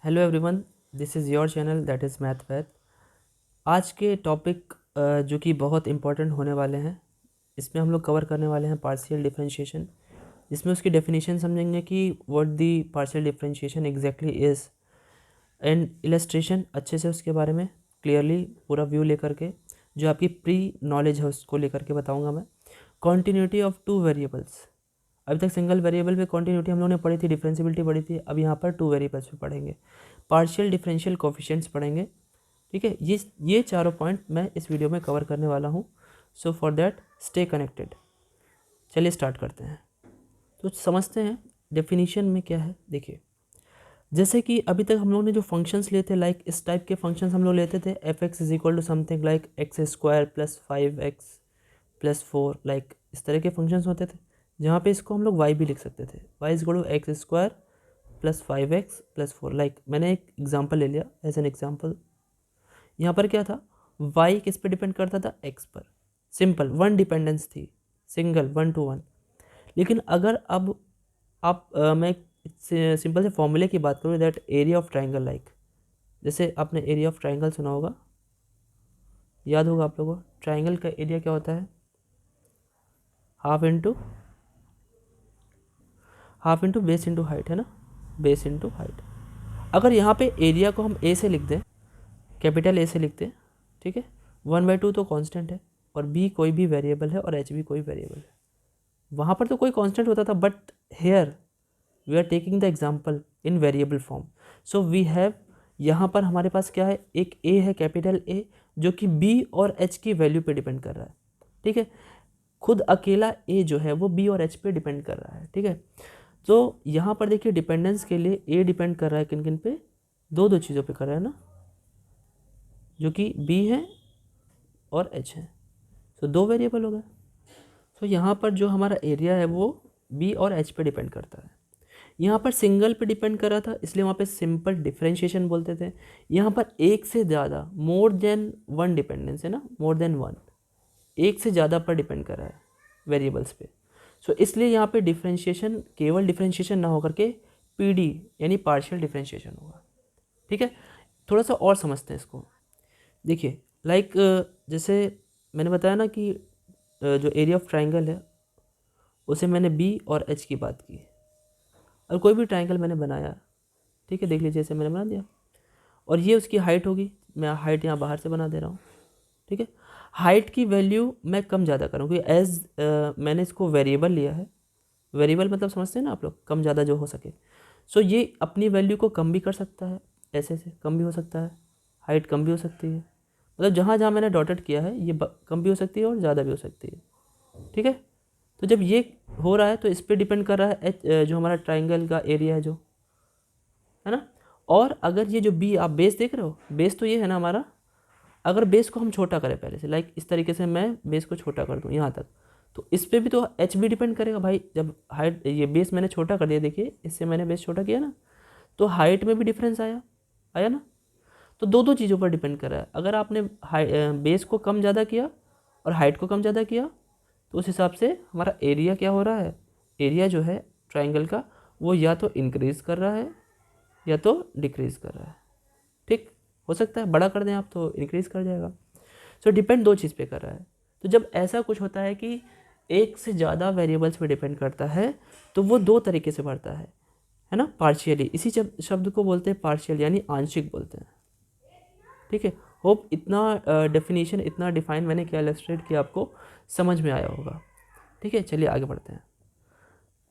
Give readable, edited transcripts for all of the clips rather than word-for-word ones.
Hello everyone, this is your channel that is math Vaid. आज के topic जो कि बहुत इंपॉर्टेंट होने वाले हैं, इसमें हम लोग कवर करने वाले हैं पार्शियल डिफरेंशिएशन, जिसमें उसकी डेफिनेशन समझेंगे कि what the partial differentiation exactly is, and illustration अच्छे से उसके बारे में क्लियरली पूरा व्यू लेकर के, जो आपकी प्री नॉलेज है उसको लेकर के बताऊँगा मैं। कॉन्टीन्यूटी ऑफ टू वेरिएबल्स, अभी तक सिंगल वेरिएबल पे कॉन्टीन्यूटी हम लोगों ने पढ़ी थी, डिफरेंशिबिलिटी पढ़ी थी, अब यहाँ पर टू वेरिएबल्स पे पढ़ेंगे, पार्शियल डिफरेंशियल कोफिशिएंट्स पढ़ेंगे। ठीक है, ये चारों पॉइंट मैं इस वीडियो में कवर करने वाला हूँ। So for that stay connected. चलिए स्टार्ट करते हैं। तो समझते हैं डेफिनेशन में क्या है। देखिए, जैसे कि अभी तक हम लोग ने जो फंक्शंस लिए थे, लाइक इस टाइप के फंक्शंस हम लोग लेते थे, F X is equal to something like X square plus 5x plus 4, like इस तरह के फंक्शंस होते थे, जहाँ पे इसको हम लोग y भी लिख सकते थे, y is equal to X square plus 5x plus 4। Like मैंने एक एग्जांपल ले लिया एज एन एग्जांपल। यहाँ पर क्या था, y किस पे डिपेंड करता था, x पर। सिंपल वन डिपेंडेंस थी, सिंगल 1 to 1। लेकिन अगर अब मैं सिंपल से फॉर्मूले की बात करूँ, that area of triangle, like जैसे आपने एरिया ऑफ ट्राइंगल सुना होगा, याद होगा आप लोगों को, ट्राइंगल का एरिया क्या होता है, half into base into height, है ना, बेस इंटू हाइट। अगर यहाँ पे एरिया को हम ए से लिख दें, कैपिटल ए से लिख दें, ठीक है, 1/2 तो कांस्टेंट है, और बी कोई भी वेरिएबल है, और एच भी कोई वेरिएबल है। वहाँ पर तो कोई कांस्टेंट होता था, but here we are taking the example in variable form. So we have, यहाँ पर हमारे पास क्या है, एक ए है, कैपिटल ए, जो कि बी और एच की वैल्यू पे डिपेंड कर रहा है। ठीक है, खुद अकेला ए जो है वो बी और एच पे डिपेंड कर रहा है। ठीक है, तो यहाँ पर देखिए डिपेंडेंस के लिए ए डिपेंड कर रहा है किन किन पे, दो चीज़ों पे कर रहा है ना, जो कि बी है और एच है। तो दो वेरिएबल हो गए। तो यहाँ पर जो हमारा एरिया है वो बी और एच पे डिपेंड करता है। यहाँ पर सिंगल पे डिपेंड कर रहा था, इसलिए वहाँ पे सिंपल डिफरेंशिएशन बोलते थे। यहाँ पर एक से ज़्यादा, मोर देन वन डिपेंडेंस है ना, मोर देन वन, एक से ज़्यादा पर डिपेंड कर रहा है वेरिएबल्स पे। सो इसलिए यहाँ पे डिफरेंशिएशन केवल डिफरेंशिएशन ना होकर के पीडी यानी पार्शियल डिफरेंशिएशन होगा। ठीक है, थोड़ा सा और समझते हैं इसको। देखिए, लाइक जैसे मैंने बताया ना कि जो एरिया ऑफ ट्राइंगल है उसे मैंने बी और एच की बात की, और कोई भी ट्राइंगल मैंने बनाया, ठीक है, देख लीजिए जैसे मैंने बना दिया, और ये उसकी हाइट होगी, मैं हाइट यहाँ बाहर से बना दे रहा हूँ। ठीक है, हाइट की वैल्यू मैं कम ज़्यादा करूँ, क्योंकि मैंने इसको वेरिएबल लिया है। वेरिएबल मतलब समझते हैं ना आप लोग, कम ज़्यादा जो हो सके। सो ये अपनी वैल्यू को कम भी कर सकता है, ऐसे से कम भी हो सकता है, हाइट कम भी हो सकती है, मतलब जहाँ जहाँ मैंने डॉटेड किया है ये कम भी हो सकती है और ज़्यादा भी हो सकती है। ठीक है, तो जब ये हो रहा है तो इस पर डिपेंड कर रहा है जो हमारा ट्राइंगल का एरिया है, जो है ना। और अगर ये जो बी आप बेस देख रहे हो, बेस तो ये है ना हमारा, अगर बेस को हम छोटा करें पहले से, लाइक इस तरीके से मैं बेस को छोटा कर दूँ यहाँ तक, तो इस पर भी तो एच भी डिपेंड करेगा भाई। जब हाइट, ये बेस मैंने छोटा कर दिया, देखिए इससे मैंने बेस छोटा किया ना, तो हाइट में भी डिफरेंस आया, आया ना। तो दो चीज़ों पर डिपेंड कर रहा है। अगर आपने बेस को कम ज़्यादा किया और हाइट को कम ज़्यादा किया, तो उस हिसाब से हमारा एरिया क्या हो रहा है, एरिया जो है ट्राइंगल का, वो या तो इंक्रीज़ कर रहा है या तो डिक्रीज़ कर रहा है। ठीक, हो सकता है बड़ा कर दें आप तो इंक्रीज़ कर जाएगा। सो डिपेंड दो चीज़ पे कर रहा है। तो जब ऐसा कुछ होता है कि एक से ज़्यादा वेरिएबल्स पे डिपेंड करता है, तो वो दो तरीके से बढ़ता है ना, पार्शियली। इसी शब्द को बोलते हैं पार्शियल, यानी आंशिक बोलते हैं। ठीक है, होप इतना डेफिनेशन, इतना डिफाइन मैंने क्या इलस्ट्रेट किया आपको समझ में आया होगा। ठीक है, चलिए आगे बढ़ते हैं।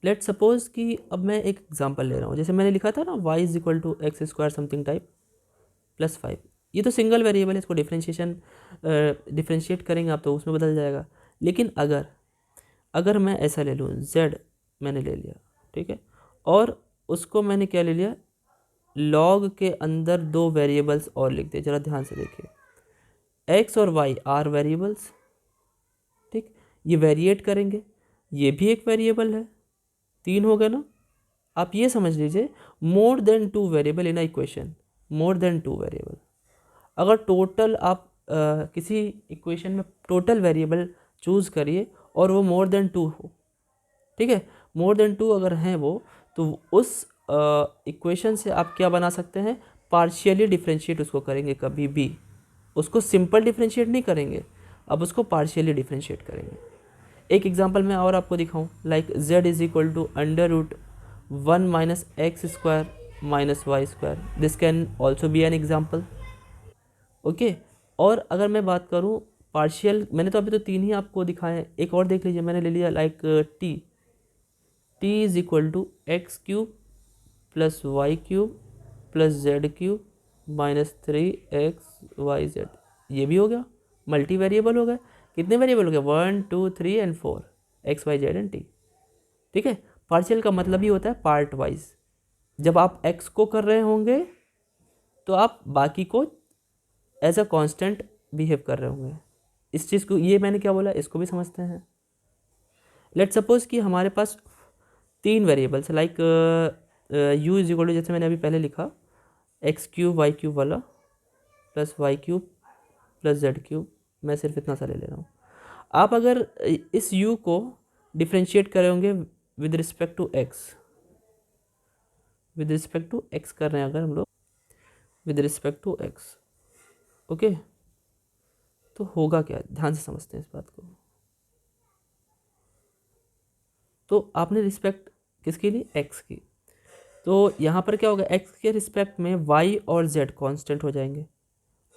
लेट सपोज कि अब मैं एक एग्जांपल ले रहा हूँ, जैसे मैंने लिखा था ना, y is equal to X square something type plus 5। ये तो सिंगल वेरिएबल है, इसको डिफ्रेंशिएट करेंगे आप तो उसमें बदल जाएगा। लेकिन अगर अगर मैं ऐसा ले लूँ, z मैंने ले लिया, ठीक है, और उसको मैंने क्या ले लिया, लॉग के अंदर दो वेरिएबल्स और लिख दिए। ज़रा ध्यान से देखिए, x और y आर वेरिएबल्स, ठीक, ये वेरिएट करेंगे, ये भी एक वेरिएबल है, तीन हो गए ना। आप ये समझ लीजिए, more than two variable in a equation, more than two variable. अगर टोटल आप किसी इक्वेशन में टोटल वेरिएबल चूज़ करिए और वो मोर देन टू हो, ठीक है, मोर देन टू अगर हैं वो, तो उस इक्वेशन से आप क्या बना सकते हैं, पार्शियली डिफ्रेंशिएट उसको करेंगे कभी भी, उसको सिंपल डिफ्रेंशिएट नहीं करेंगे, अब उसको पार्शियली डिफ्रेंशिएट करेंगे। एक एग्जांपल मैं और आपको दिखाऊं, like z is equal to under root 1 minus X square minus Y square, this can also be an example. Okay, और अगर मैं बात करूं पार्शियल, मैंने तो अभी तो 3 ही आपको दिखाए हैं, एक और देख लीजिए, मैंने ले लिया like t is equal to X cube plus Y cube plus Z cube minus 3xyz, ये भी हो गया, मल्टी वेरिएबल हो गए। कितने वेरिएबल हो गए, 1 2 3 and 4, X Y Z and T. ठीक है, पार्शियल का मतलब ही होता है पार्ट वाइज। जब आप x को कर रहे होंगे तो आप बाकी को एज अ कांस्टेंट बिहेव कर रहे होंगे। इस चीज़ को, ये मैंने क्या बोला, इसको भी समझते हैं। लेट सपोज कि हमारे पास 3 variables like u is equal to, जैसे मैंने अभी पहले लिखा, एक्स क्यूब वाई क्यूब वाला plus Y cube plus Z cube, मैं सिर्फ इतना सा ले ले रहा हूँ। आप अगर इस u को डिफ्रेंशिएट करे होंगे with respect to x, with respect to x कर रहे हैं अगर हम लोग with respect to x, okay, तो होगा क्या, ध्यान से समझते हैं इस बात को। तो आपने रिस्पेक्ट किसकी ली, x की, तो यहाँ पर क्या होगा, x के रिस्पेक्ट में y और z कांस्टेंट हो जाएंगे,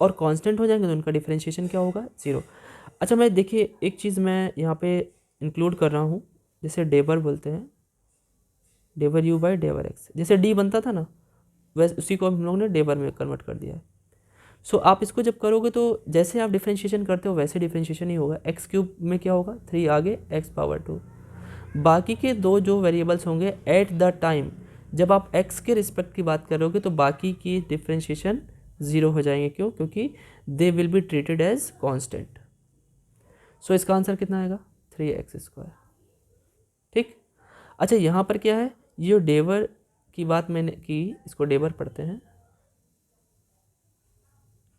और कांस्टेंट हो जाएंगे तो उनका डिफरेंशिएशन क्या होगा, 0। अच्छा, मैं देखिए एक चीज़ मैं यहाँ पे इंक्लूड कर रहा हूँ, जैसे डेबर बोलते हैं, डेबर u बाई डेबर x, जैसे d बनता था ना, वैसे उसी को हम लोग ने डेबर में कन्वर्ट कर दिया है। सो आप इसको जब करोगे तो जैसे आप डिफरेंशिएशन करते हो वैसे डिफरेंशिएशन ही होगा। एक्स क्यूब में क्या होगा, 3 आगे एक्स पावर 2, बाकी के 2 जो वेरिएबल्स होंगे एट द टाइम जब आप x के रिस्पेक्ट की बात करोगे तो बाकी की डिफरेंशिएशन 0 हो जाएंगे। क्यों, क्योंकि they will be treated as constant. So इसका आंसर कितना आएगा, 3x²। ठीक, अच्छा यहाँ पर क्या है, ये डेवर की बात मैंने की, इसको डेवर पढ़ते हैं,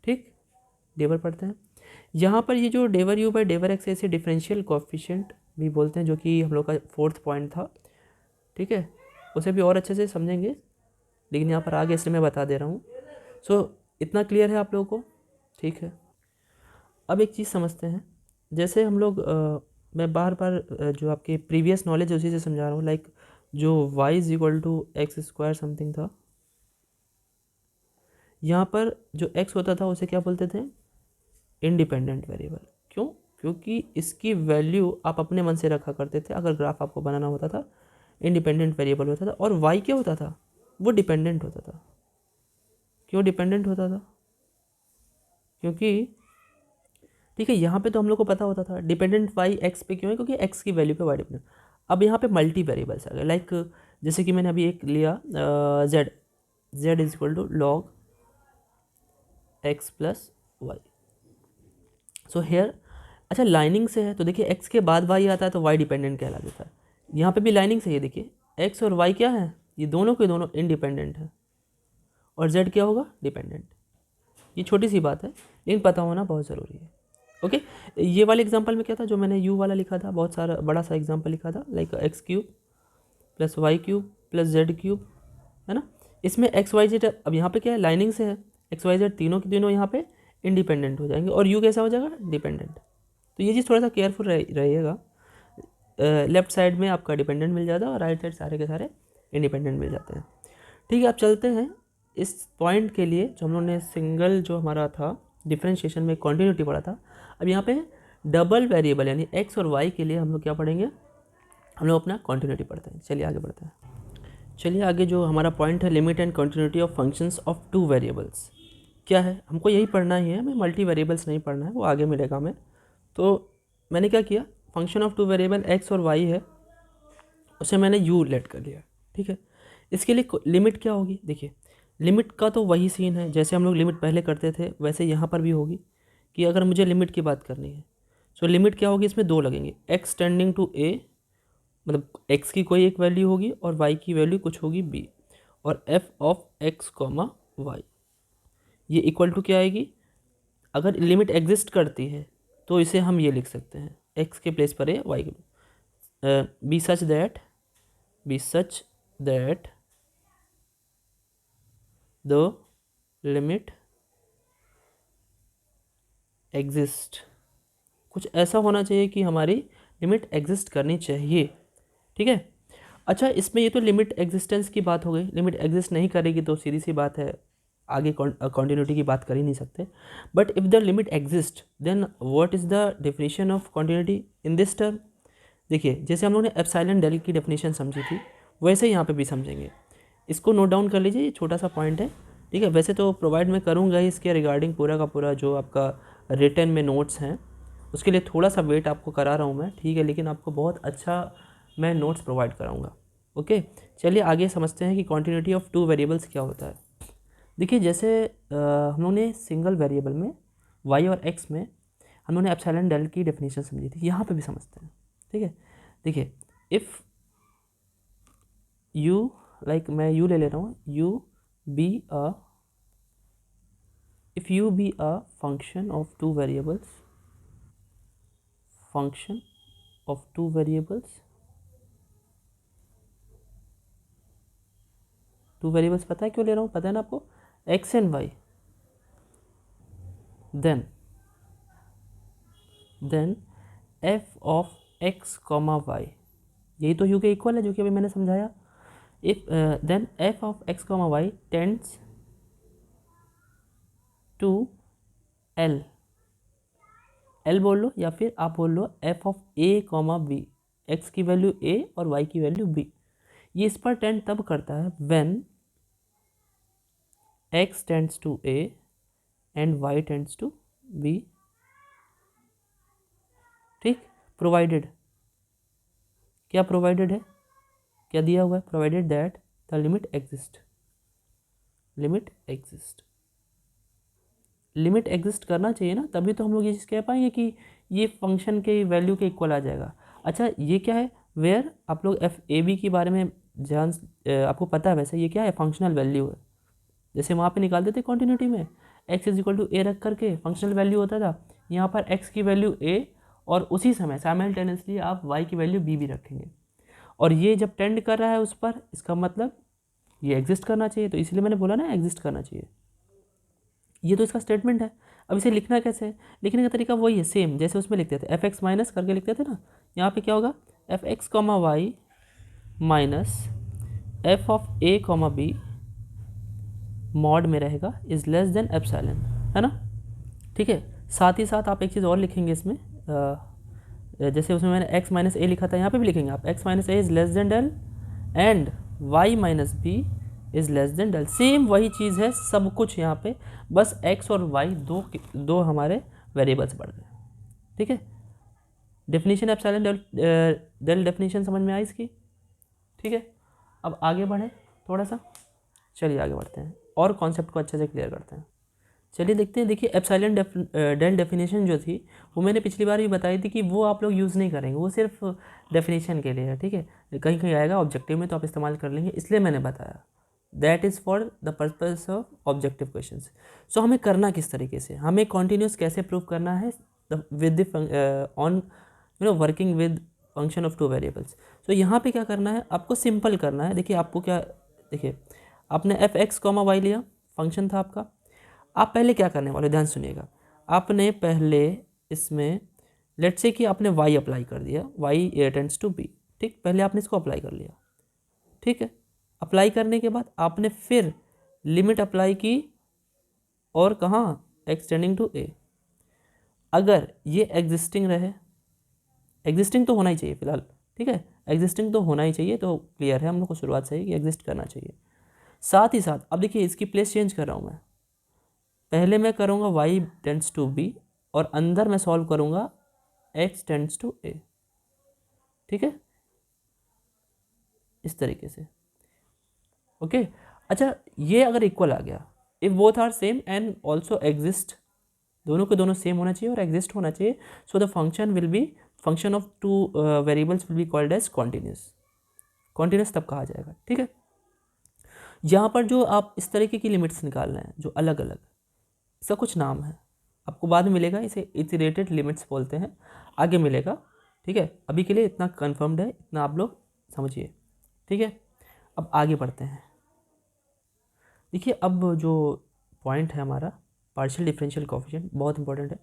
ठीक, डेवर पढ़ते हैं। यहाँ पर ये जो डेवर u बाई डेवर x, ऐसे डिफरेंशियल कोएफिशिएंट भी बोलते हैं, जो कि हम लोग का 4th पॉइंट था। ठीक है, उसे भी और अच्छे से समझेंगे, लेकिन यहाँ पर आगे इसलिए मैं बता दे रहा हूँ। सो इतना क्लियर है आप लोगों को, ठीक है। अब एक चीज़ समझते हैं, जैसे हम लोग मैं बार बार जो आपके प्रीवियस नॉलेज है उसी से समझा रहा हूँ, लाइक जो y is equal to x² something था, यहाँ पर जो x होता था उसे क्या बोलते थे, इंडिपेंडेंट वेरिएबल। क्यों, क्योंकि इसकी वैल्यू आप अपने मन से रखा करते थे, अगर ग्राफ आपको बनाना होता था इंडिपेंडेंट वेरिएबल होता था। और y क्या होता था, वो डिपेंडेंट होता था। क्यों डिपेंडेंट होता था, क्योंकि ठीक है, यहाँ पे तो हम लोग को पता होता था डिपेंडेंट y x पे, क्यों है, क्योंकि x की वैल्यू पे y डिपेंडेंट। अब यहाँ पे मल्टी वेरिएबल्स आ गए, लाइक जैसे कि मैंने अभी एक लिया z is equal to log x plus Y. So here, अच्छा लाइनिंग से है तो देखिए x के बाद y आता है तो y डिपेंडेंट कहला देता है। यहाँ पे भी लाइनिंग से, ये देखिए x और y क्या है, ये दोनों के दोनों इंडिपेंडेंट है, और z क्या होगा, डिपेंडेंट। ये छोटी सी बात है लेकिन पता होना बहुत ज़रूरी है। ओके, ये वाले एग्जांपल में क्या था, जो मैंने u वाला लिखा था, बहुत सारा बड़ा सा एग्जांपल लिखा था, like X cube plus Y cube plus Z cube, है ना। इसमें एक्स वाई जेड, अब यहाँ पे क्या है, लाइनिंग से है, एक्स वाई जेड तीनों के तीनों यहाँ पे इंडिपेंडेंट हो जाएंगे, और u कैसा हो जाएगा, डिपेंडेंट। तो ये चीज़ थोड़ा सा केयरफुल रहिएगा, लेफ्ट साइड में आपका डिपेंडेंट मिल जाता है और राइट साइड सारे के सारे इंडिपेंडेंट मिल जाते हैं। ठीक है, अब चलते हैं इस पॉइंट के लिए, जो हम लोग ने सिंगल जो हमारा था डिफरेंशिएशन में कॉन्टिन्यूटी पढ़ा था। अब यहाँ पे डबल वेरिएबल यानी x और y के लिए हम लोग क्या पढ़ेंगे, हम लोग अपना कॉन्टिन्यूटी पढ़ते हैं। चलिए आगे बढ़ते हैं। चलिए आगे जो हमारा पॉइंट है, limit and continuity of functions of 2 variables, क्या है, हमको यही पढ़ना ही है, हमें मल्टी वेरिएबल्स नहीं पढ़ना है, वो आगे मिलेगा हमें। तो मैंने क्या किया, फंक्शन ऑफ 2 वेरिएबल x और y है, उसे मैंने u लेट कर लिया। ठीक है, इसके लिए लिमिट क्या होगी, देखिए लिमिट का तो वही सीन है, जैसे हम लोग लिमिट पहले करते थे वैसे यहाँ पर भी होगी, कि अगर मुझे लिमिट की बात करनी है तो लिमिट क्या होगी, इसमें 2 लगेंगे, x टेंडिंग टू a, मतलब x की कोई एक वैल्यू होगी और y की वैल्यू कुछ होगी b, और f ऑफ x, y, ये इक्वल टू क्या आएगी, अगर लिमिट एग्जिस्ट करती है तो इसे हम ये लिख सकते हैं, x के प्लेस पर है y के, be such that the limit exist, कुछ ऐसा होना चाहिए कि हमारी लिमिट एग्जिस्ट करनी चाहिए, ठीक है। अच्छा, इसमें ये तो लिमिट एग्जिस्टेंस की बात हो गई, लिमिट एग्जिस्ट नहीं करेगी तो सीधी सी बात है आगे कॉन्टिन्यूटी की बात कर ही नहीं सकते। But if the limit exist then what is the definition of continuity in this term. देखिए, जैसे हम लोग ने एप्सिलॉन डेल की डेफिनेशन समझी थी, वैसे यहाँ पे भी समझेंगे। इसको नोट डाउन कर लीजिए, ये छोटा सा पॉइंट है, ठीक है। वैसे तो प्रोवाइड मैं करूँगा ही इसके रिगार्डिंग पूरा का पूरा जो आपका रिटन में नोट्स हैं, उसके लिए थोड़ा सा वेट आपको करा रहा हूँ मैं, ठीक है, लेकिन आपको बहुत अच्छा मैं नोट्स प्रोवाइड कराऊँगा। ओके, चलिए आगे समझते हैं कि कॉन्टिन्यूटी ऑफ टू वेरिएबल्स क्या होता है। देखिए, जैसे हम लोगों ने सिंगल वेरिएबल में y और x में हम लोगों ने एप्सिलॉन डेल की डेफिनेशन समझी थी, यहाँ पे भी समझते हैं, ठीक है। देखिए, इफ़ u, लाइक मैं u ले ले रहा हूँ, u be a, if u be a function of two variables, function of two variables, two variables पता है क्यों ले रहा हूँ, पता है ना आपको, x and y, then f of x comma y, यही तो u के इक्वल है जो कि अभी मैंने समझाया। If then f of x comma y tends to l, l बोल लो या फिर आप बोल लो f of a comma b, x की वैल्यू a और y की वैल्यू b। ये इस पर टेंड तब करता है when x tends to a and y tends to b, ठीक। प्रोवाइडेड, क्या प्रोवाइडेड है, क्या दिया हुआ है, provided that the limit exist, limit exist, limit exist करना चाहिए ना, तभी तो हम लोग ये चीज़ कह पाएंगे कि ये फंक्शन के वैल्यू के इक्वल आ जाएगा। अच्छा, ये क्या है, वेयर आप लोग एफ ए बी के बारे में जान आपको पता है, वैसे ये क्या है, फंक्शनल वैल्यू है। जैसे वहाँ पे निकालते थे क्वांटिटी में x इज इक्वल टू ए रख करके फंक्शनल वैल्यू होता था, यहाँ पर x की वैल्यू a और उसी समय साइमल्टेनियसली आप y की वैल्यू b भी रखेंगे, और ये जब टेंड कर रहा है उस पर, इसका मतलब ये एग्जिस्ट करना चाहिए, तो इसलिए मैंने बोला ना एग्जिस्ट करना चाहिए। ये तो इसका स्टेटमेंट है। अब इसे लिखना कैसे है, लिखने का तरीका वही है, सेम जैसे उसमें लिखते थे, एफ एक्स माइनस करके लिखते थे ना, यहाँ पे क्या होगा, F X comma Y minus F of A comma B mod में रहेगा इज लेस देन एप्सिलॉन, है ना, ठीक है। साथ ही साथ आप एक चीज़ और लिखेंगे इसमें, जैसे उसमें मैंने x माइनस ए लिखा था, यहाँ पे भी लिखेंगे आप x minus a is less than del and y minus b is less than del, same वही चीज़ है सब कुछ यहाँ पे, बस x और y दो हमारे वेरिएबल्स बढ़ गए, ठीक है। डेफिनेशन एप्सिलॉन डेल डेफिनेशन समझ में आई इसकी, ठीक है। अब आगे बढ़ें थोड़ा सा, चलिए आगे बढ़ते हैं और कॉन्सेप्ट को अच्छे से क्लियर करते हैं। चलिए देखते हैं। देखिए, एप्सिलॉन डेल डेफिनेशन जो थी वो मैंने पिछली बार भी बताई थी कि वो आप लोग यूज़ नहीं करेंगे, वो सिर्फ डेफिनेशन के लिए है, ठीक है। कहीं कहीं आएगा ऑब्जेक्टिव में तो आप इस्तेमाल कर लेंगे, इसलिए मैंने बताया that is for the purpose of objective questions. So हमें करना किस तरीके से, हमें कॉन्टिन्यूस कैसे प्रूव करना है with on working with function of two variables. So यहाँ पे क्या करना है, आपको सिंपल करना है। देखिए आपको क्या, देखिए आपने एफ एक्स कॉमा वाई लिया, फंक्शन था आपका। आप पहले क्या करने वाले, ध्यान सुनिएगा, आपने पहले इसमें लेट से कि आपने y अप्लाई कर दिया, y टेंड्स टू b, ठीक, पहले आपने इसको अप्लाई कर लिया, ठीक है। अप्लाई करने के बाद आपने फिर लिमिट अप्लाई की, और कहाँ, x टेंडिंग टू a। अगर ये एग्जिस्टिंग रहे, एग्जिस्टिंग तो होना ही चाहिए फिलहाल, ठीक है, एग्जिस्टिंग तो होना ही चाहिए, तो क्लियर है हम लोग को शुरुआत से ही कि एग्जिस्ट करना चाहिए। साथ ही साथ अब देखिए इसकी प्लेस चेंज कर रहा हूँ मैं, पहले मैं करूँगा y टेंड्स टू b और अंदर मैं सॉल्व करूँगा x टेंड्स टू a, ठीक है, इस तरीके से, ओके। अच्छा, ये अगर इक्वल आ गया, if both are same and also exist, दोनों के दोनों सेम होना चाहिए और एग्जिस्ट होना चाहिए, so the function will be, function of two variables will be called as continuous, continuous तब कहा जाएगा, ठीक है। यहाँ पर जो आप इस तरीके की लिमिट्स निकाल रहे हैं जो अलग अलग, इसका कुछ नाम है, आपको बाद में मिलेगा, इसे इटरेटेड लिमिट्स बोलते हैं, आगे मिलेगा, ठीक है। अभी के लिए इतना कन्फर्म्ड है, इतना आप लोग समझिए, ठीक है। अब आगे बढ़ते हैं। देखिए अब जो पॉइंट है हमारा पार्शियल डिफरेंशियल कोफिशिएंट बहुत इंपॉर्टेंट है।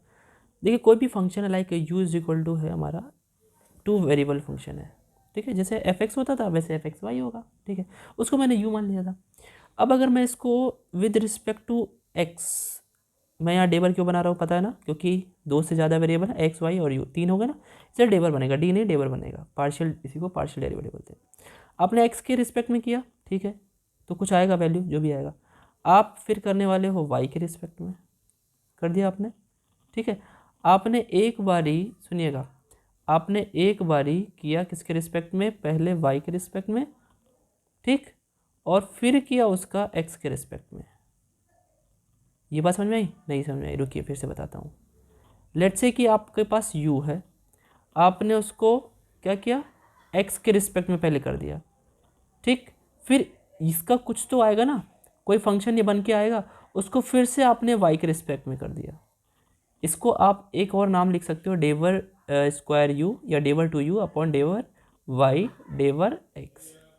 देखिए कोई भी फंक्शन है like u is equal to है हमारा टू वेरिएबल फंक्शन है, ठीक है, जैसे एफ एक्स होता था वैसे एफ एक्स वाई होगा, ठीक है, उसको मैंने यू मान लिया था। अब अगर मैं इसको विद रिस्पेक्ट टू एक्स, मैं यहाँ डेबर क्यों बना रहा हूँ पता है ना, क्योंकि दो से ज़्यादा वेरिएबल है एक्स वाई और यू, तीन हो गए ना, इसलिए डेबर बनेगा, डी नहीं डेबर बनेगा, पार्शियल, इसी को पार्शियल डेरिवेटिव बोलते हैं। आपने एक्स के रिस्पेक्ट में किया, ठीक है, तो कुछ आएगा वैल्यू जो भी आएगा, आप फिर करने वाले हो वाई के रिस्पेक्ट में, कर दिया आपने, ठीक है। आपने एक बारी सुनिएगा, आपने एक बारी किया किसके रिस्पेक्ट में, पहले वाई के रिस्पेक्ट में, ठीक, और फिर किया उसका एक्स के रिस्पेक्ट में। ये बात समझ में आई? नहीं समझ में आई, रुकिए फिर से बताता हूँ। लेट्स से कि आपके पास u है, आपने उसको क्या किया, x के रिस्पेक्ट में पहले कर दिया, ठीक, फिर इसका कुछ तो आएगा ना, कोई फंक्शन ये बन के आएगा, उसको फिर से आपने y के रिस्पेक्ट में कर दिया। इसको आप एक और नाम लिख सकते हो, डेवर स्क्वायर u या डेवर टू यू अपॉन डेवर y डेवर x,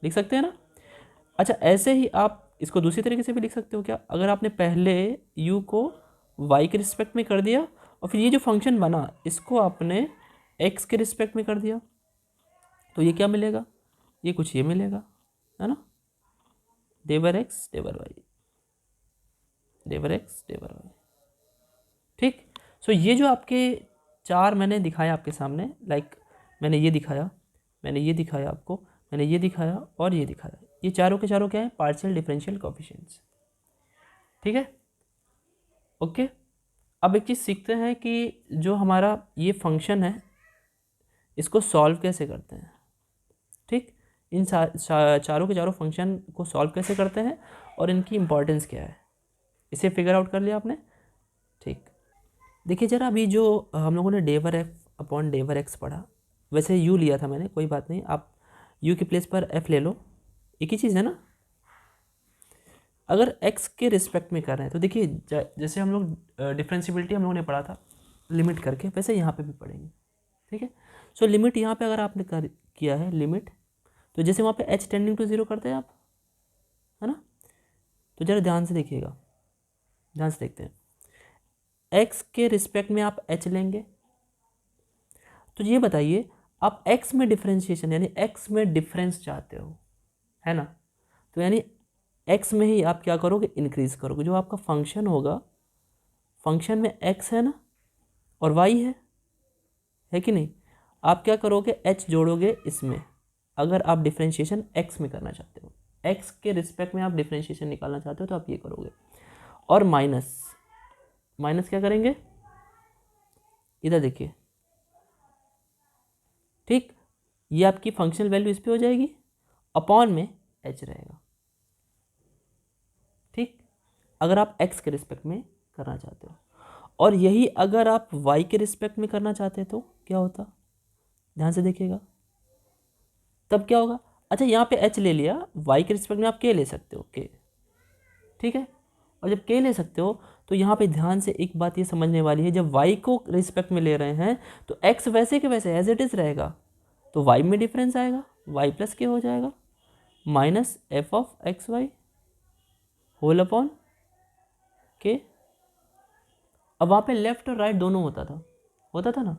लिख सकते हैं ना। अच्छा ऐसे ही आप इसको दूसरी तरीके से भी लिख सकते हो क्या, अगर आपने पहले u को y के रिस्पेक्ट में कर दिया और फिर ये जो फंक्शन बना इसको आपने x के रिस्पेक्ट में कर दिया, तो ये क्या मिलेगा, ये कुछ ये मिलेगा, है ना, डेवर x डेवर y, डेवर x डेवर y, ठीक। सो ये जो आपके चार मैंने दिखाया आपके सामने, लाइक मैंने ये दिखाया, मैंने ये दिखाया आपको, मैंने ये दिखाया और ये दिखाया, ये चारों के चारों क्या है, पार्शियल डिफरेंशियल कोएफिशिएंट्स, ठीक है, ओके। अब एक चीज़ सीखते हैं कि जो हमारा ये फंक्शन है इसको सॉल्व कैसे करते हैं, ठीक, इन चारों के चारों फंक्शन को सॉल्व कैसे करते हैं और इनकी इंपॉर्टेंस क्या है, इसे फिगर आउट कर लिया आपने, ठीक। देखिए जरा अभी जो हम लोगों ने डेवर एफ अपॉन डेवर एक्स पढ़ा, वैसे यू लिया था मैंने, कोई बात नहीं, आप यू के प्लेस पर एफ ले लो, एक ही चीज़ है ना। अगर एक्स के रिस्पेक्ट में कर रहे हैं तो देखिए जैसे हम लोग डिफरेंशिएबिलिटी हम लोगों ने पढ़ा था लिमिट करके, वैसे यहाँ पे भी पढ़ेंगे, ठीक है। सो लिमिट यहाँ पे अगर आपने किया है लिमिट, तो जैसे वहाँ पे एच टेंडिंग टू जीरो करते हैं आप, है ना, तो जरा ध्यान से देखिएगा, ध्यान से देखते हैं, एक्स के रिस्पेक्ट में आप एच लेंगे, तो ये बताइए आप एक्स में डिफरेंशिएशन यानी एक्स में डिफरेंस चाहते हो, है ना, तो यानी एक्स में ही आप क्या करोगे, इंक्रीज करोगे, जो आपका फंक्शन होगा, फंक्शन में एक्स है ना और वाई है कि नहीं, आप क्या करोगे, एच जोड़ोगे इसमें, अगर आप डिफरेंशिएशन एक्स में करना चाहते हो, एक्स के रिस्पेक्ट में आप डिफरेंशिएशन निकालना चाहते हो तो आप ये करोगे, और माइनस, माइनस क्या करेंगे, इधर देखिए, ठीक, ये आपकी फंक्शनल वैल्यू इस पे हो जाएगी, अपॉन में एच रहेगा, ठीक, अगर आप एक्स के रिस्पेक्ट में करना चाहते हो, और यही अगर आप वाई के रिस्पेक्ट में करना चाहते तो क्या होता, ध्यान से देखिएगा, तब क्या होगा, अच्छा यहाँ पे एच ले लिया, वाई के रिस्पेक्ट में आप के ले सकते हो, के, ठीक है, और जब के ले सकते हो तो यहाँ पे ध्यान से एक बात ये समझने वाली है, जब वाई को रिस्पेक्ट में ले रहे हैं तो एक्स वैसे के वैसे एज इट इज़ रहेगा, तो वाई में डिफरेंस आएगा, वाई प्लस के हो जाएगा, minus F of x y whole upon के। अब वहाँ पे लेफ्ट और राइट दोनों होता था ना,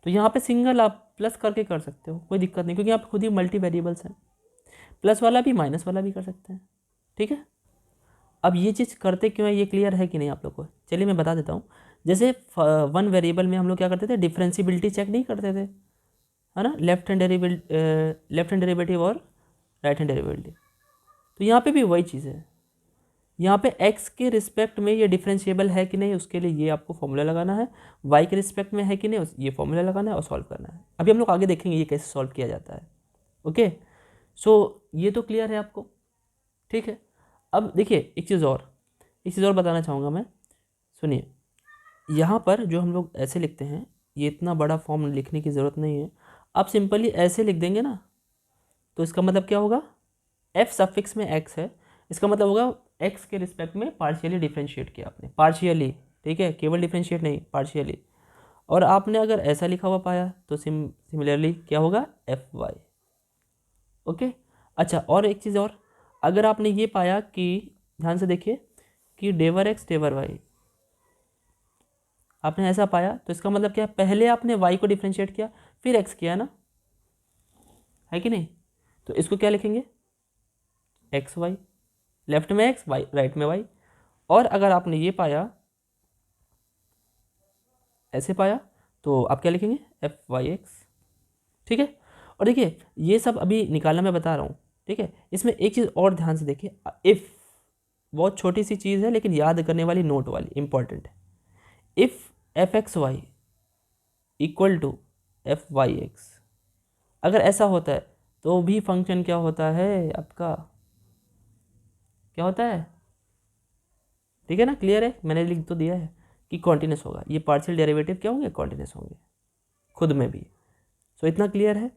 तो यहाँ पे सिंगल आप प्लस करके कर सकते हो, कोई दिक्कत नहीं, क्योंकि यहाँ पे खुद ही मल्टी वेरिएबल्स हैं, प्लस वाला भी माइनस वाला भी कर सकते हैं, ठीक है। अब ये चीज़ करते क्यों है, ये क्लियर है कि नहीं आप लोग को, चलिए मैं बता देता हूँ। जैसे वन वेरिएबल में हम लोग क्या करते थे, डिफरेंशिएबिलिटी चेक नहीं करते थे, है ना, लेफ्ट हैंड डेरिवेटिव और राइट हैंड डेरिवेटिव, तो यहाँ पे भी वही चीज़ है, यहाँ पे x के रिस्पेक्ट में ये डिफरेंशिएबल है कि नहीं, उसके लिए ये आपको फॉर्मूला लगाना है, y के रिस्पेक्ट में है कि नहीं, ये फॉर्मूला लगाना है और सॉल्व करना है। अभी हम लोग आगे देखेंगे ये कैसे सॉल्व किया जाता है, ओके। सो ये तो क्लियर है आपको, ठीक है। अब देखिए एक चीज़ और बताना चाहूँगा मैं, सुनिए, यहाँ पर जो हम लोग ऐसे लिखते हैं, ये इतना बड़ा फॉर्म लिखने की ज़रूरत नहीं है, आप सिंपली ऐसे लिख देंगे ना, तो इसका मतलब क्या होगा, f सफिक्स में x है, इसका मतलब होगा x के रिस्पेक्ट में पार्शियली डिफरेंशिएट किया आपने, पार्शियली, ठीक है, केवल डिफरेंशिएट नहीं, पार्शियली, और आपने अगर ऐसा लिखा हुआ पाया तो सिमिलरली क्या होगा, एफ वाई, ओके। अच्छा और एक चीज़ और, अगर आपने ये पाया कि ध्यान से देखिए कि डेवर एक्स डेवर वाई आपने ऐसा पाया, तो इसका मतलब क्या है, पहले आपने y को डिफ्रेंशिएट किया फिर x किया ना, है कि नहीं? तो इसको क्या लिखेंगे, एक्स वाई, लेफ्ट में x वाई राइट में y। और अगर आपने ये पाया, ऐसे पाया, तो आप क्या लिखेंगे, एफ वाई एक्स। ठीक है। और देखिए ये सब अभी निकालना मैं बता रहा हूँ, ठीक है। इसमें एक चीज़ और ध्यान से देखिए, इफ़ बहुत छोटी सी चीज़ है लेकिन याद करने वाली, नोट वाली, इंपॉर्टेंट है। If f x y equal to f y x, अगर ऐसा होता है तो भी फंक्शन क्या होता है आपका, क्या होता है, ठीक है ना, क्लियर है, मैंने लिख तो दिया है कि कॉन्टिन्यूस होगा, ये पार्शियल डेरिवेटिव क्या होंगे, कॉन्टिन्यूस होंगे खुद में भी। सो इतना क्लियर है,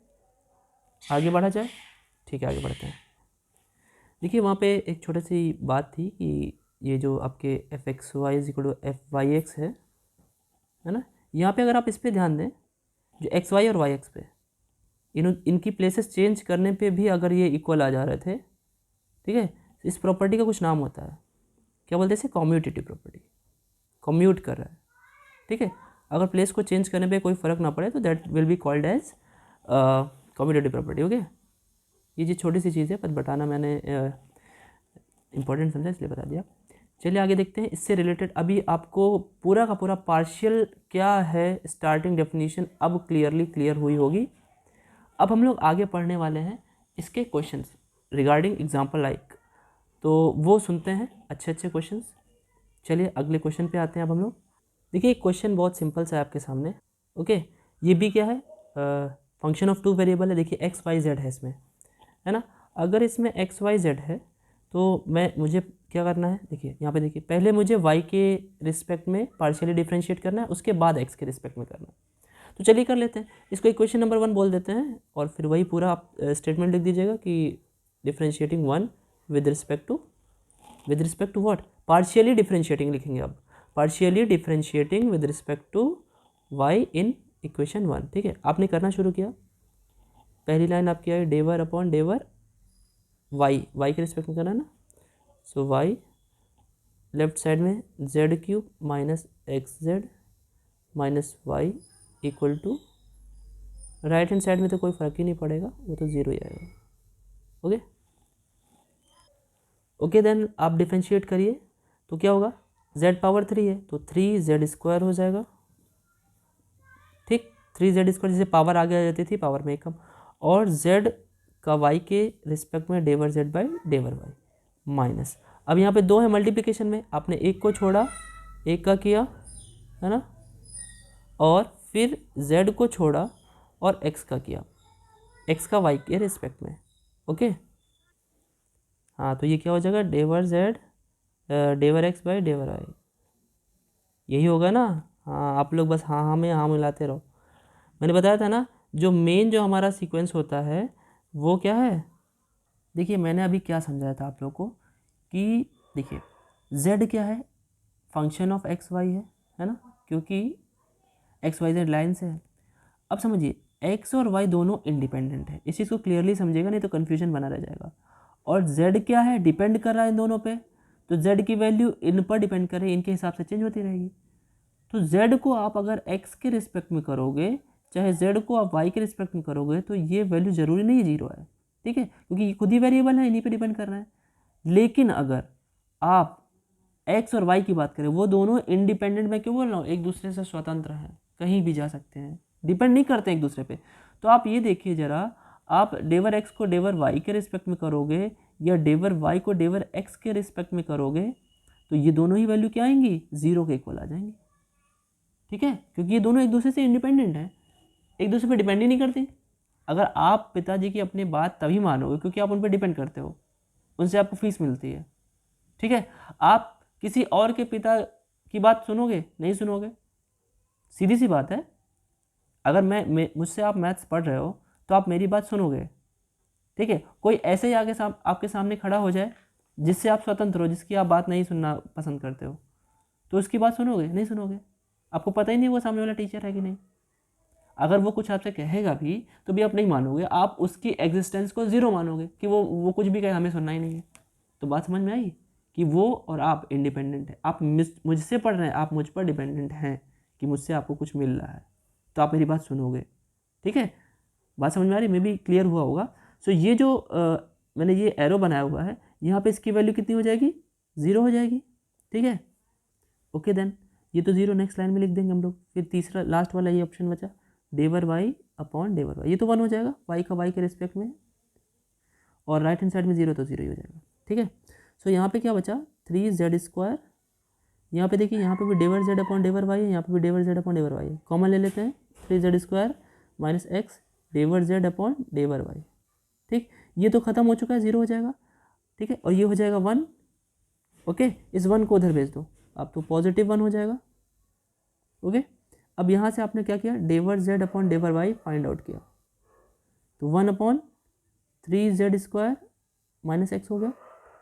आगे बढ़ा जाए, ठीक है आगे बढ़ते हैं। देखिए वहाँ पे एक छोटी सी बात थी कि ये जो आपके f x y is equal to f y x है ना, यहाँ पे अगर आप इस पर ध्यान दें, जो एक्स वाई और वाई एक्स पे इनकी प्लेसेस चेंज करने पे भी अगर ये इक्वल आ जा रहे थे, ठीक है, इस प्रॉपर्टी का कुछ नाम होता है, क्या बोलते हैं इसे, कम्यूटेटिव प्रॉपर्टी, कम्यूट कर रहा है, ठीक है। अगर प्लेस को चेंज करने पे कोई फ़र्क ना पड़े तो that will be called as commutative property, okay. ये जो छोटी सी चीज़ है पर बताना मैंने इंपॉर्टेंट समझा इसलिए बता दिया। चलिए आगे देखते हैं, इससे रिलेटेड अभी आपको पूरा का पूरा पार्शियल क्या है स्टार्टिंग डेफिनेशन अब क्लियर हुई होगी। अब हम लोग आगे पढ़ने वाले हैं इसके क्वेश्चंस रिगार्डिंग एग्जांपल लाइक, तो वो सुनते हैं अच्छे अच्छे क्वेश्चंस। चलिए अगले क्वेश्चन पे आते हैं अब हम लोग। देखिए एक क्वेश्चन बहुत सिंपल सा है आपके सामने, ओके। ये भी क्या है, फंक्शन ऑफ टू वेरिएबल है, देखिए एक्स वाई जेड है इसमें, है ना। अगर इसमें एक्स वाई जेड है तो मुझे क्या करना है, देखिए यहाँ पे देखिए, पहले मुझे वाई के रिस्पेक्ट में पार्शियली डिफ्रेंशिएट करना है, उसके बाद एक्स के रिस्पेक्ट में करना है। तो चलिए कर लेते हैं, इसको इक्वेशन नंबर 1 बोल देते हैं और फिर वही पूरा आप स्टेटमेंट लिख दीजिएगा कि differentiating 1 with respect to what, partially differentiating लिखेंगे अब, partially differentiating with respect to y in equation 1, ठीक है। आपने करना शुरू किया, पहली लाइन आपकी आई डेवर अपॉन डेवर वाई के रिस्पेक्ट में करना है ना, सो वाई लेफ्ट साइड में z cube minus x z minus Y equal to, right hand side में तो कोई फ़र्क ही नहीं पड़ेगा, वो तो ज़ीरो ही आएगा, ओके। ओके देन आप डिफ्रेंशिएट करिए तो क्या होगा, z पावर 3 है तो 3z² हो जाएगा, ठीक। 3z² जैसे पावर आगे आ जाती थी, पावर में एक कम, और z का y के रिस्पेक्ट में डेवर z बाई डेवर y माइनस, अब यहाँ पे दो है मल्टीप्लिकेशन में, आपने एक को छोड़ा एक का किया, है ना, और फिर z को छोड़ा और x का किया, x का y के रिस्पेक्ट में, ओके। हाँ तो ये क्या हो जाएगा, डेवर z डेवर x बाई डेवर y, यही होगा ना। हाँ आप लोग बस हाँ हाँ में हाँ मिलाते रहो, मैंने बताया था ना जो मेन जो हमारा सीक्वेंस होता है वो क्या है। देखिए मैंने अभी क्या समझाया था आप लोग को कि देखिए z क्या है, फंक्शन ऑफ एक्स वाई है ना, क्योंकि एक्स वाई जेड लाइन से है। अब समझिए एक्स और वाई दोनों इंडिपेंडेंट है, इस चीज़ को क्लियरली समझिएगा नहीं तो कन्फ्यूजन बना रह जाएगा। और z क्या है, डिपेंड कर रहा है इन दोनों पे, तो z की वैल्यू इन पर डिपेंड कर रही है, इनके हिसाब से चेंज होती रहेगी। तो z को आप अगर x के रिस्पेक्ट में करोगे, चाहे z को आप y के रिस्पेक्ट में करोगे, तो ये वैल्यू ज़रूरी नहीं है जीरो है, ठीक है, क्योंकि ये खुद ही वेरिएबल है, इन्हीं पे डिपेंड कर रहा है। लेकिन अगर आप x और y की बात करें, वो दोनों इंडिपेंडेंट, मैं क्यों बोल रहा हूँ, एक दूसरे से स्वतंत्र हैं, कहीं भी जा सकते हैं, डिपेंड नहीं करते एक दूसरे पे। तो आप ये देखिए ज़रा, आप डेवर x को डेवर y के रिस्पेक्ट में करोगे या डेवर y को डेवर x के रिस्पेक्ट में करोगे, तो ये दोनों ही वैल्यू क्या आएंगी, ज़ीरो के इक्वल आ जाएंगी, ठीक है, क्योंकि ये दोनों एक दूसरे से इंडिपेंडेंट हैं, एक दूसरे पे डिपेंड ही नहीं करती। अगर आप पिताजी की अपनी बात तभी मानोगे क्योंकि आप उन पर डिपेंड करते हो, उनसे आपको फीस मिलती है, ठीक है। आप किसी और के पिता की बात सुनोगे, नहीं सुनोगे, सीधी सी बात है। अगर मैं मुझसे आप मैथ्स पढ़ रहे हो तो आप मेरी बात सुनोगे, ठीक है। कोई ऐसे ही आगे आपके सामने खड़ा हो जाए जिससे आप स्वतंत्र हो, जिसकी आप बात नहीं सुनना पसंद करते हो, तो उसकी बात सुनोगे, नहीं सुनोगे, आपको पता ही नहीं वो सामने वाला टीचर है कि नहीं। अगर वो कुछ आपसे कहेगा भी तो भी आप नहीं मानोगे, आप उसकी एग्जिस्टेंस को ज़ीरो मानोगे कि वो कुछ भी कहे हमें सुनना ही नहीं है। तो बात समझ में आई कि वो और आप इंडिपेंडेंट है, आप मुझसे पढ़ रहे हैं, आप मुझ पर डिपेंडेंट हैं कि मुझसे आपको कुछ मिल रहा है, तो आप मेरी बात सुनोगे। ठीक है, बात समझ में आ रही, मे भी क्लियर हुआ होगा। सो ये जो मैंने ये एरो बनाया हुआ है, यहाँ पे इसकी वैल्यू कितनी हो जाएगी, 0 हो जाएगी। ठीक है, ओके देन ये तो 0 नेक्स्ट लाइन में लिख देंगे हम लोग। फिर तीसरा लास्ट वाला ये ऑप्शन बचा, डेवर वाई अपॉन डेवर वाई, ये तो 1 हो जाएगा, वाई का वाई के रिस्पेक्ट में, और राइट हैंड साइड में 0 तो 0 ही हो जाएगा। ठीक है, सो यहाँ पे क्या बचा, 3z²। यहाँ पे देखिए, यहाँ पे भी डेवर जेड अपॉन डेवर वाई है, यहाँ पे भी डेवर जेड अपॉन डेवर वाई है, कॉमन ले लेते हैं, 3z² माइनस एक्स डेवर जेड अपॉन डेवर वाई। ठीक, ये तो खत्म हो चुका है, 0 हो जाएगा। ठीक है, और ये हो जाएगा 1। ओके, इस 1 को उधर भेज दो, अब तो पॉजिटिव 1 हो जाएगा। ओके, अब यहाँ से आपने क्या किया, डेवर Z upon डेवर Y find out किया, तो 1/3z² माइनस एक्स हो गया।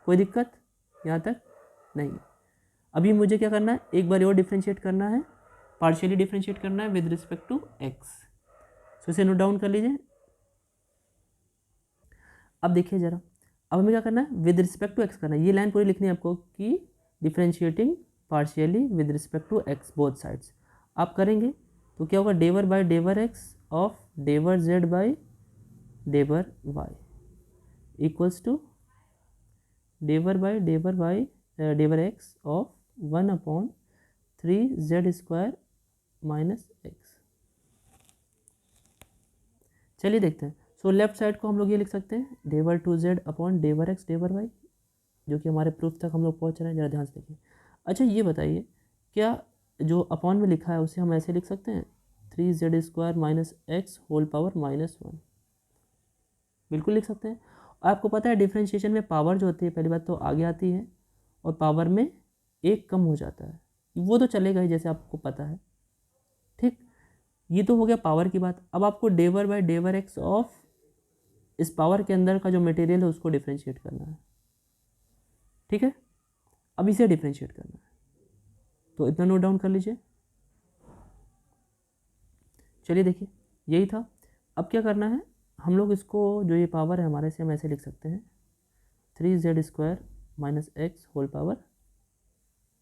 कोई दिक्कत यहाँ तक नहीं। अभी मुझे क्या करना है, एक बार और डिफ्रेंशिएट करना है, पार्शियली डिफ्रेंशिएट करना है विद रिस्पेक्ट टू एक्स। सो इसे नोट डाउन कर लीजिए। अब देखिए जरा, अब हमें क्या करना है, विद रिस्पेक्ट टू एक्स करना है। ये लाइन पूरी लिखनी है आपको कि differentiating partially with respect to X both sides. आप करेंगे तो क्या होगा, डेवर बाय डेवर एक्स ऑफ डेवर जेड बाय डेवर वाई इक्वल्स टू डेवर बाय डेवर X of 1/3z² minus X. चलिए देखते हैं। सो लेफ्ट साइड को हम लोग ये लिख सकते हैं, डेवर 2z अपॉन डेवर एक्स डेवर वाई, जो कि हमारे प्रूफ तक हम लोग पहुंच रहे हैं, जरा ध्यान से देखिए। अच्छा ये बताइए, क्या जो अपॉन में लिखा है उसे हम ऐसे लिख सकते हैं, 3z² minus x whole power -1, बिल्कुल लिख सकते हैं। आपको पता है डिफ्रेंशिएशन में पावर जो होती है, पहली बात तो आगे आती है और पावर में एक कम हो जाता है, वो तो चलेगा ही, जैसे आपको पता है। ठीक, ये तो हो गया पावर की बात। अब आपको डेवर बाय डेवर एक्स ऑफ इस पावर के अंदर का जो मटेरियल है उसको डिफ्रेंशिएट करना है। ठीक है, अब इसे डिफ्रेंशिएट करना है, तो इतना नोट डाउन कर लीजिए। चलिए देखिए, यही था। अब क्या करना है, हम लोग इसको, जो ये पावर है हमारे से, हम ऐसे लिख सकते हैं, 3z² minus x whole power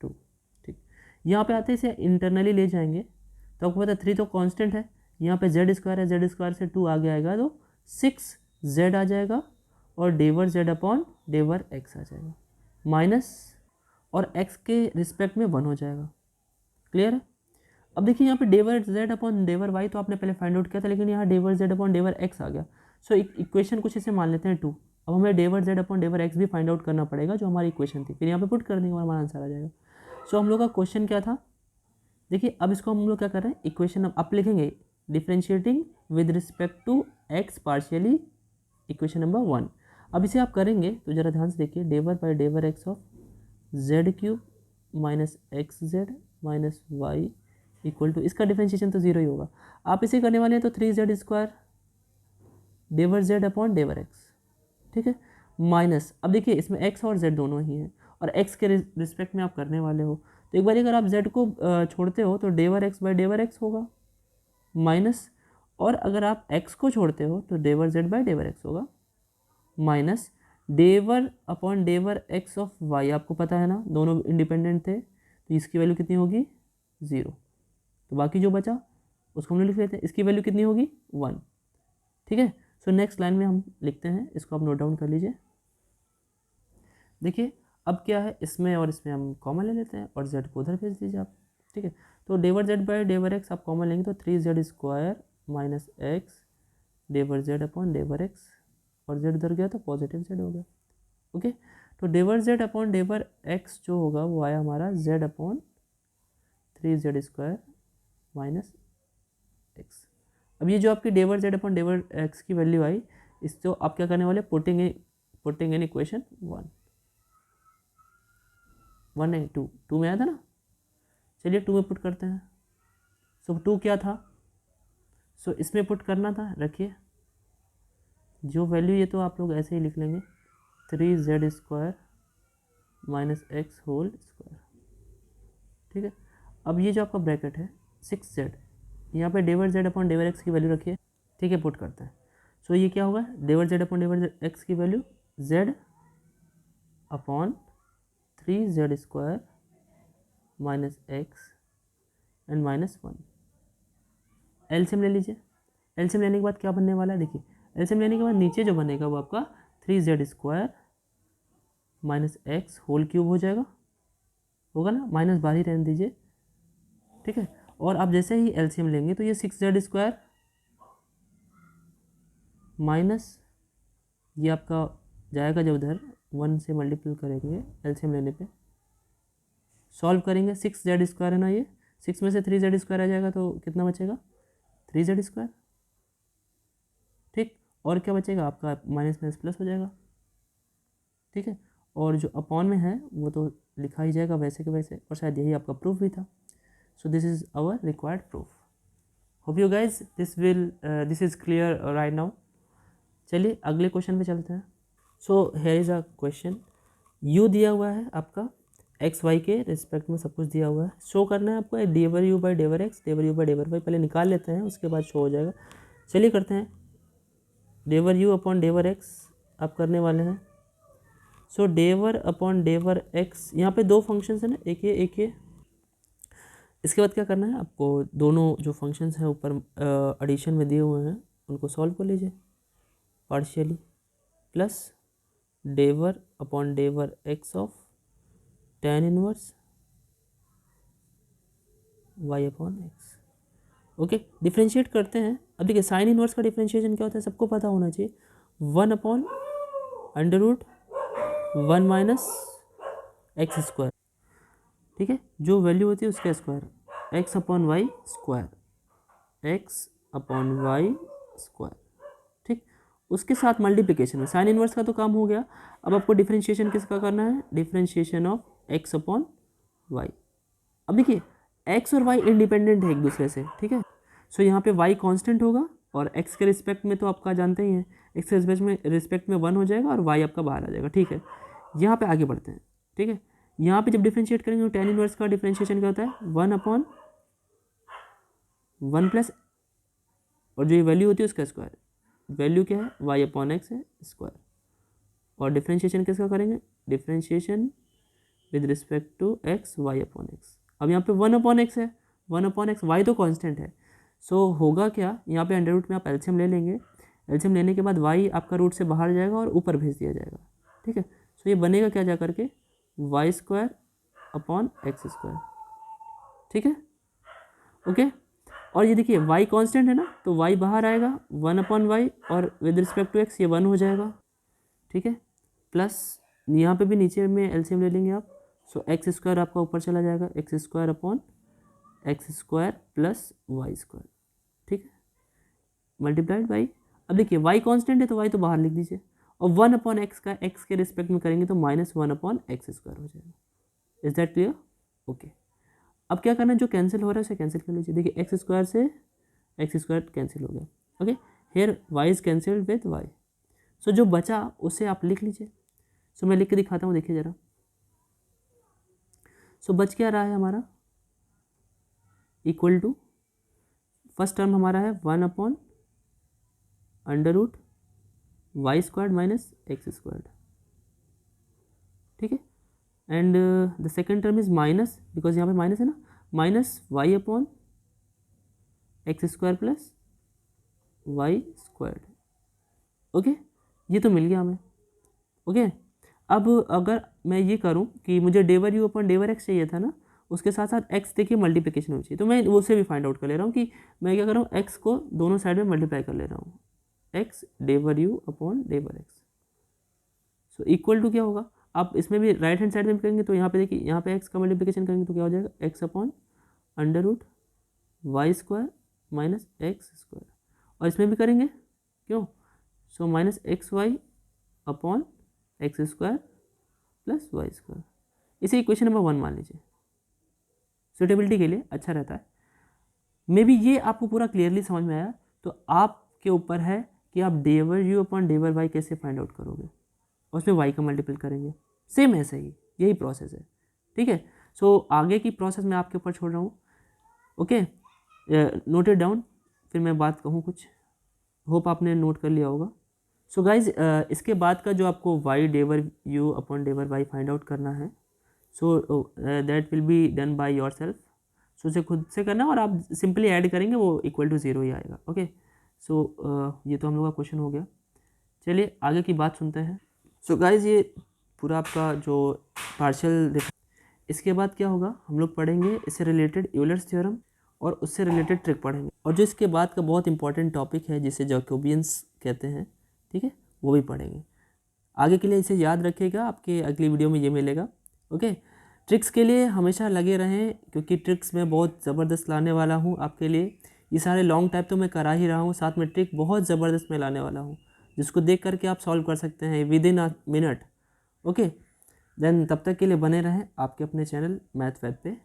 2। ठीक, यहाँ पे आते हैं इसे इंटरनली ले जाएंगे, तो आपको पता है 3 तो कांस्टेंट है, यहाँ पे z² है, z² से 2 आगे आएगा तो 6z आ जाएगा, और डेवर z अपॉन डेवर x आ जाएगा, माइनस और x के रिस्पेक्ट में 1 हो जाएगा। क्लियर है। अब देखिए यहाँ पे डेवर z अपॉन डेवर y तो आपने पहले फाइंड आउट किया था, लेकिन यहाँ डेवर z अपॉन डेवर x आ गया। सो इक्वेशन कुछ इसे मान लेते हैं 2। अब हमें डेवर z अपॉन डेवर x भी फाइंड आउट करना पड़ेगा, जो हमारी इक्वेशन थी, फिर यहाँ पे पुट कर देंगे और हमारा आंसर आ जाएगा। सो हम लोग का क्वेश्चन क्या था, देखिए अब इसको हम लोग क्या कर रहे हैं, इक्वेशन अब लिखेंगे differentiating with respect to x partially, equation number 1। अब इसे आप करेंगे तो ज़रा ध्यान से देखिए, डेवर बाय डेवर X of z³ minus XZ minus Y equal to, इसका डिफ्रेंशिएशन तो 0 ही होगा। आप इसे करने वाले हैं तो 3z² डेवर z अपॉन डेवर एक्स। ठीक है, माइनस, अब देखिए इसमें x और z दोनों ही हैं, और x के रिस्पेक्ट में आप करने वाले हो, तो एक बार अगर आप z को छोड़ते हो तो डेवर x बाय डेवर एक्स होगा, माइनस, और अगर आप x को छोड़ते हो तो डेवर z बाय डेवर एक्स होगा, माइनस डेवर अपॉन डेवर एक्स ऑफ वाई। आपको पता है ना, दोनों इंडिपेंडेंट थे, तो इसकी वैल्यू कितनी होगी, 0। तो बाकी जो बचा उसको हम लिख लेते हैं, इसकी वैल्यू कितनी होगी, 1। ठीक है, सो नेक्स्ट लाइन में हम लिखते हैं, इसको आप नोट डाउन कर लीजिए। देखिए अब क्या है, इसमें और इसमें हम कॉमन ले लेते हैं, और z को उधर भेज दीजिए आप। ठीक है, तो डेवर z बाय डेवर एक्स आप कॉमन लेंगे तो 3z² माइनस एक्स डेवर z अपॉन डेवर एक्स, और z उधर गया तो पॉजिटिव z हो गया। ओके, तो डेवर z अपॉन डेवर एक्स जो होगा वो आया हमारा z upon 3z² minus x. अब ये जो आपकी डेवर z अपॉन डेवर एक्स की वैल्यू आई, इस तो आप क्या करने वाले, पुटिंग इन इक्वेशन 1 नहीं 2 में आया था ना, चलिए 2 में पुट करते हैं। सो 2 क्या था, सो इसमें पुट करना था, रखिए जो वैल्यू, ये तो आप लोग ऐसे ही लिख लेंगे, 3z² minus x whole square. ठीक है, अब ये जो आपका ब्रैकेट है 6z, यहाँ पे डेवर z अपॉन डेवर एक्स की वैल्यू रखिए। ठीक है, पुट करते हैं। सो ये क्या होगा, डेवर z अपॉन डेवर एक्स की value z upon 3z² minus x and minus 1। LCM ले लीजिए। एलसीएम लेने के बाद क्या बनने वाला है, देखिए एलसीएम लेने के बाद नीचे जो बनेगा वो आपका 3z² minus x whole cube हो जाएगा, होगा ना, माइनस बाहर ही रहने दीजिए, ठीक है। और आप जैसे ही एलसीएम लेंगे तो ये 6z² माइनस ये आपका जाएगा जब उधर 1 से मल्टीपल करेंगे एलसीएम लेने पे, सॉल्व करेंगे, 6z² है ना, ये 6 में से 3z² आ जाएगा तो कितना बचेगा, 3z², ठीक। और क्या बचेगा आपका, माइनस माइनस प्लस हो जाएगा, ठीक है। और जो अपॉन में है वो तो लिखा ही जाएगा वैसे के वैसे, और शायद यही आपका प्रूफ भी था। So this is our required proof. Hope you guys this is clear right now. चलिए अगले क्वेश्चन पे चलते हैं। So here is a question, you दिया हुआ है आपका, एक्स वाई के रिस्पेक्ट में सब कुछ दिया हुआ है, शो करना है आपको डेवर यू बाई डेवर एक्स, डेवर यू बाई डेवर वाई, पहले निकाल लेते हैं उसके बाद शो हो जाएगा। चलिए करते हैं, डेवर यू अपॉन डेवर एक्स आप करने वाले हैं। सो डेवर अपॉन डेवर एक्स, यहाँ पे दो फंक्शंस हैं ना, एक ये। इसके बाद क्या करना है आपको, दोनों जो फंक्शंस हैं ऊपर एडिशन में दिए हुए हैं उनको सॉल्व कर लीजिए पार्शियली, प्लस डेवर अपॉन डेवर X of tan inverse y upon X. Okay, differentiate करते हैं। अब देखिए साइन इनवर्स का डिफ्रेंशिएशन क्या होता है सबको पता होना चाहिए, 1 upon under root 1 minus x², ठीक है, जो वैल्यू होती है उसका square, x upon y square, x upon y square, ठीक। उसके साथ मल्टीप्लिकेशन में साइन इनवर्स का तो काम हो गया, अब आपको डिफ्रेंशिएशन किसका करना है, differentiation of x upon y. अब देखिए x और y इंडिपेंडेंट है एक दूसरे से, ठीक है। सो यहाँ पे y कांस्टेंट होगा और x के रिस्पेक्ट में तो आपका जानते ही हैं, x के रिस्पेक्ट में 1 हो जाएगा और y आपका बाहर आ जाएगा, ठीक है। यहाँ पे आगे बढ़ते हैं, ठीक है। यहाँ पे जब डिफ्रेंशिएट करेंगे तो tan इनवर्स का डिफ्रेंशिएशन क्या होता है, 1 अपॉन 1 प्लस, और जो ये वैल्यू होती है उसका स्क्वायर, वैल्यू क्या है y अपॉन एक्स है स्क्वायर, और डिफ्रेंशिएशन किसका करेंगे, differentiation with respect to x y upon x. अब यहाँ पे 1 अपॉन एक्स है, 1 अपॉन एक्स, y तो कांस्टेंट है। सो होगा क्या, यहाँ पे अंडर रूट में आप एलसीएम ले लेंगे, एलसीएम लेने के बाद y आपका रूट से बाहर जाएगा और ऊपर भेज दिया जाएगा, ठीक है। सो ये बनेगा क्या जा करके, y² अपॉन x², ठीक है, ओके। और ये देखिए y कांस्टेंट है ना, तो y बाहर आएगा 1 अपॉन वाई, और विद रिस्पेक्ट टू x ये 1 हो जाएगा, ठीक है, प्लस यहाँ पे भी नीचे में एलसीएम ले लेंगे आप। सो x² आपका ऊपर चला जाएगा, x² upon x² plus y², ठीक है, मल्टीप्लाइड बाई, अब देखिए y कांस्टेंट है तो y तो बाहर लिख दीजिए, और 1 अपॉन एक्स का x के रिस्पेक्ट में करेंगे तो -1 अपॉन x² हो जाएगा। Is that clear, okay. अब क्या करना है, जो कैंसिल हो रहा है उसे कैंसिल कर लीजिए, देखिए x² से x² कैंसिल हो गया, okay. Here y is cancelled with y। So जो बचा उसे आप लिख लीजिए। सो मैं लिख के दिखाता हूँ, देखिए ज़रा। सो बच क्या रहा है हमारा, इक्वल टू, फर्स्ट टर्म हमारा है 1 upon under root y² minus x², ठीक है, and the second term is minus, because यहाँ पे माइनस है ना, minus y upon x² plus y², okay. ये तो मिल गया हमें, ओके। अब अगर मैं ये करूँ कि मुझे डेवर यू अपॉन डेवर एक्स चाहिए था ना, उसके साथ साथ एक्स देखिए मल्टीप्लिकेशन होनी चाहिए, तो मैं उसे भी फाइंड आउट कर ले रहा हूँ कि मैं क्या कर रहा हूँ, एक्स को दोनों साइड में मल्टीप्लाई कर ले रहा हूँ, एक्स डेवर यू अपॉन डेवर एक्स। सो इक्वल टू क्या होगा, आप इसमें भी राइट हैंड साइड में करेंगे तो यहाँ पे देखिए, यहाँ पे एक्स का मल्टीप्लिकेशन करेंगे तो क्या हो जाएगा, x upon under root y² minus x², और इसमें भी करेंगे, क्यों, so minus xy upon x² plus y², इसे इक्वेशन नंबर 1 मान लीजिए, सुटेबिलिटी के लिए अच्छा रहता है। मे बी ये आपको पूरा क्लियरली समझ में आया, तो आपके ऊपर है कि आप डेवर यू अपॉन डेवर वाई कैसे फाइंड आउट करोगे, और उसमें वाई का मल्टीपल करेंगे, सेम ऐसे ही यही प्रोसेस है, ठीक है। सो आगे की प्रोसेस मैं आपके ऊपर छोड़ रहा हूँ, ओके, नोटेड डाउन, फिर मैं बात कहूँ कुछ, होप आपने नोट कर लिया होगा। सो गाइज इसके बाद का जो आपको वाई डेवर U upon डेवर Y find out करना है, so that will be done by yourself. So उसे खुद से करना और आप सिंपली ऐड करेंगे, वो इक्वल टू 0 ही आएगा। ओके, सो ये तो हम लोग का क्वेश्चन हो गया। चलिए आगे की बात सुनते हैं। सो गाइज ये पूरा आपका जो पार्शियल, इसके बाद क्या होगा, हम लोग पढ़ेंगे इससे रिलेटेड यूलर्स थ्योरम और उससे रिलेटेड ट्रिक पढ़ेंगे, और जो इसके बाद का बहुत इंपॉर्टेंट टॉपिक है जिसे जैकोबियंस कहते हैं, ठीक है, वो भी पढ़ेंगे। आगे के लिए इसे याद रखिएगा, आपके अगली वीडियो में ये मिलेगा। ओके, ट्रिक्स के लिए हमेशा लगे रहें, क्योंकि ट्रिक्स मैं बहुत ज़बरदस्त लाने वाला हूँ आपके लिए। ये सारे लॉन्ग टाइप तो मैं करा ही रहा हूँ, साथ में ट्रिक बहुत ज़बरदस्त मैं लाने वाला हूँ, जिसको देख करके आप सॉल्व कर सकते हैं with in a minute. Okay, then तब तक के लिए बने रहें आपके अपने चैनल मैथ वेब पे।